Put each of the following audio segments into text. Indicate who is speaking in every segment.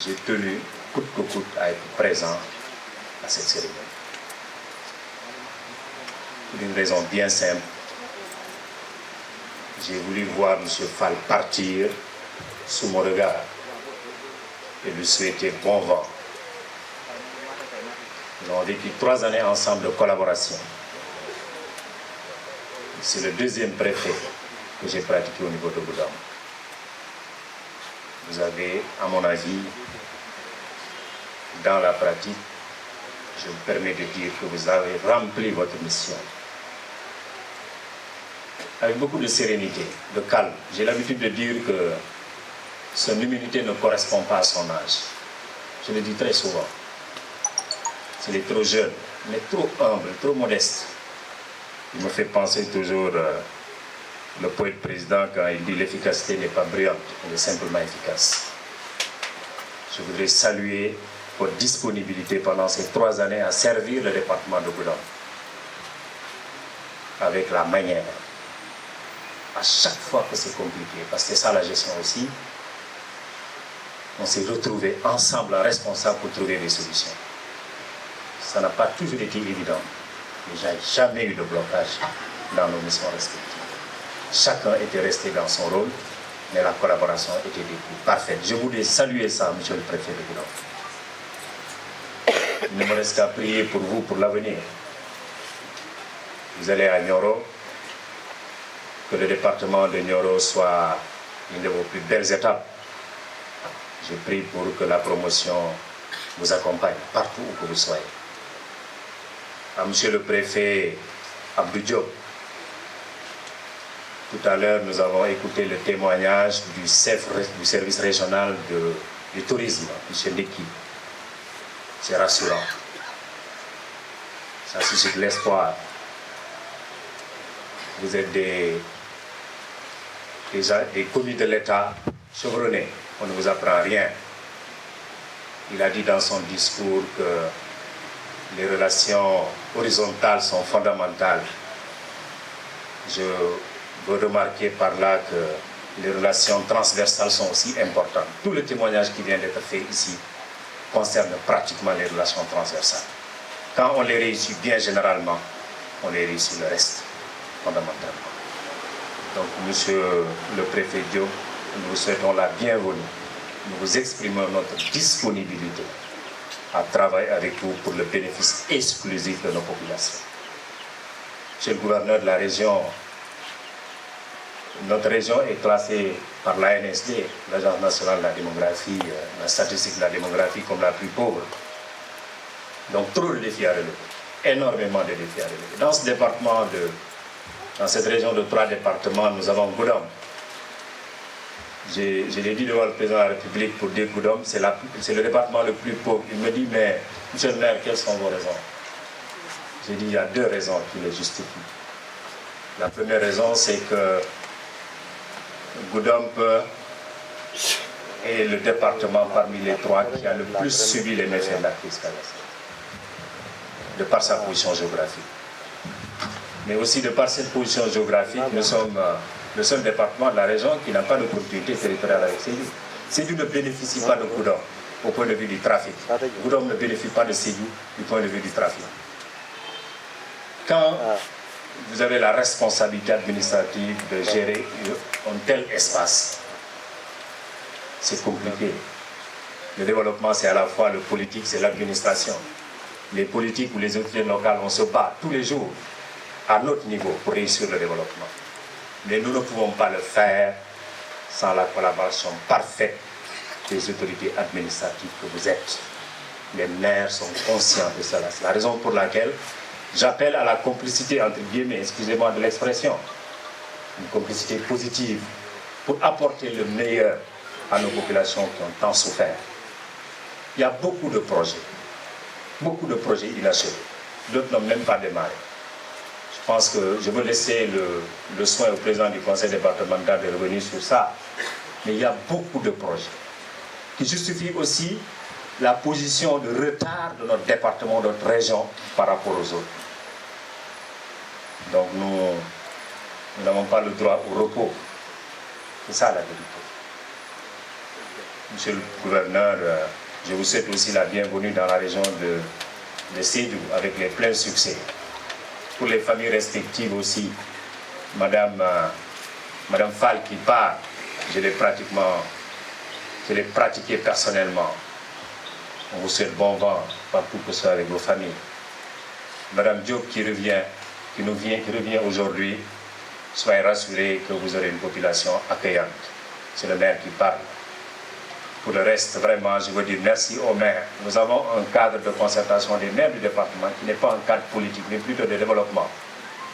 Speaker 1: J'ai tenu coûte que coûte à être présent à cette cérémonie. Pour une raison bien simple, j'ai voulu voir M. Fall partir sous mon regard et lui souhaiter bon vent. Nous avons vécu 3 années ensemble de collaboration. C'est le 2e préfet que j'ai pratiqué au niveau de Goudam. Vous avez, à mon avis, dans la pratique, je me permets de dire que vous avez rempli votre mission. Avec beaucoup de sérénité, de calme. J'ai l'habitude de dire que son humilité ne correspond pas à son âge. Je le dis très souvent. Il est trop jeune, mais trop humble, trop modeste. Il me fait penser toujours le poète président quand il dit l'efficacité n'est pas brillante, elle est simplement efficace. Je voudrais saluer votre disponibilité pendant ces 3 années à servir le département de Goudam avec la manière. À chaque fois que c'est compliqué, parce que c'est ça la gestion aussi, on s'est retrouvés ensemble responsables pour trouver des solutions. Ça n'a pas toujours été évident. Il n'y a jamais eu de blocage dans nos missions respectives. Chacun était resté dans son rôle, mais la collaboration était parfaite. Je voulais saluer ça, monsieur le préfet de Goudam. Il ne me reste qu'à prier pour vous, pour l'avenir. Vous allez à Nioro, que le département de Nioro soit une de vos plus belles étapes. Je prie pour que la promotion vous accompagne partout où que vous soyez. À monsieur le préfet Abdou Diop, tout à l'heure nous avons écouté le témoignage du chef du service régional du tourisme, M. Neki. C'est rassurant. Ça suscite l'espoir. Vous êtes des commis de l'État chevronnés. On ne vous apprend rien. Il a dit dans son discours que les relations horizontales sont fondamentales. Je veux remarquer par là que les relations transversales sont aussi importantes. Tout le témoignage qui vient d'être fait ici concerne pratiquement les relations transversales. Quand on les réussit bien généralement, on les réussit le reste, fondamentalement. Donc, monsieur le préfet Diop, nous vous souhaitons la bienvenue. Nous vous exprimons notre disponibilité à travailler avec vous pour le bénéfice exclusif de nos populations. Monsieur le gouverneur de la région, notre région est classée par l'ANSD, l'Agence nationale de la démographie, la statistique de la démographie, comme la plus pauvre. Donc trop de défis à relever, énormément de défis à relever. Dans ce département, dans cette région de 3 départements, nous avons Goudam. Je l'ai dit devant le président de la République pour dire Goudam, c'est le département le plus pauvre. Il me dit, mais monsieur le maire, quelles sont vos raisons? J'ai dit, il y a 2 raisons qui le justifient. La première raison, c'est que Goudam est le département parmi les 3 qui a le plus subi les méfaits de la crise caractérielle, de par sa position géographique. Mais aussi de par cette position géographique, nous sommes le seul département de la région qui n'a pas de continuité territoriale avec Sédhiou. Sédhiou ne bénéficie pas de Goudam au point de vue du trafic. Goudam ne bénéficie pas de Sédhiou du point de vue du trafic. Quand vous avez la responsabilité administrative de gérer un tel espace, c'est compliqué. Le développement, c'est à la fois le politique, c'est l'administration. Les politiques ou les autorités locales, on se bat tous les jours à notre niveau pour réussir le développement. Mais nous ne pouvons pas le faire sans la collaboration parfaite des autorités administratives que vous êtes. Les maires sont conscients de cela. C'est la raison pour laquelle j'appelle à la complicité, entre guillemets, excusez-moi de l'expression, une complicité positive pour apporter le meilleur à nos populations qui ont tant souffert. Il y a beaucoup de projets inachevés. D'autres n'ont même pas démarré. Je pense que je veux laisser le soin au président du conseil départemental de revenir sur ça. Mais il y a beaucoup de projets qui justifient aussi la position de retard de notre département, de notre région par rapport aux autres. Donc nous n'avons pas le droit au repos. C'est ça la vérité. Monsieur le gouverneur, je vous souhaite aussi la bienvenue dans la région de Sédhiou avec les pleins succès. Pour les familles respectives aussi, Madame Fall qui part, je l'ai pratiqué personnellement. On vous souhaite bon vent partout que ce soit avec vos familles. Madame Diop qui revient aujourd'hui, soyez rassurés que vous aurez une population accueillante. C'est le maire qui parle. Pour le reste, vraiment, je veux dire merci au maire. Nous avons un cadre de concertation des maires du département qui n'est pas un cadre politique, mais plutôt de développement,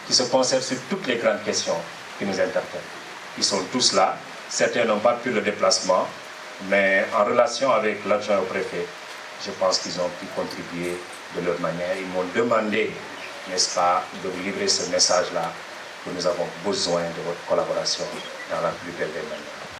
Speaker 1: qui se concentre sur toutes les grandes questions qui nous interpellent. Ils sont tous là. Certains n'ont pas pu le déplacement, mais en relation avec l'adjoint au préfet, je pense qu'ils ont pu contribuer de leur manière. Ils m'ont demandé, n'est-ce pas, de vous livrer ce message-là, que nous avons besoin de votre collaboration dans la plus belle des manières.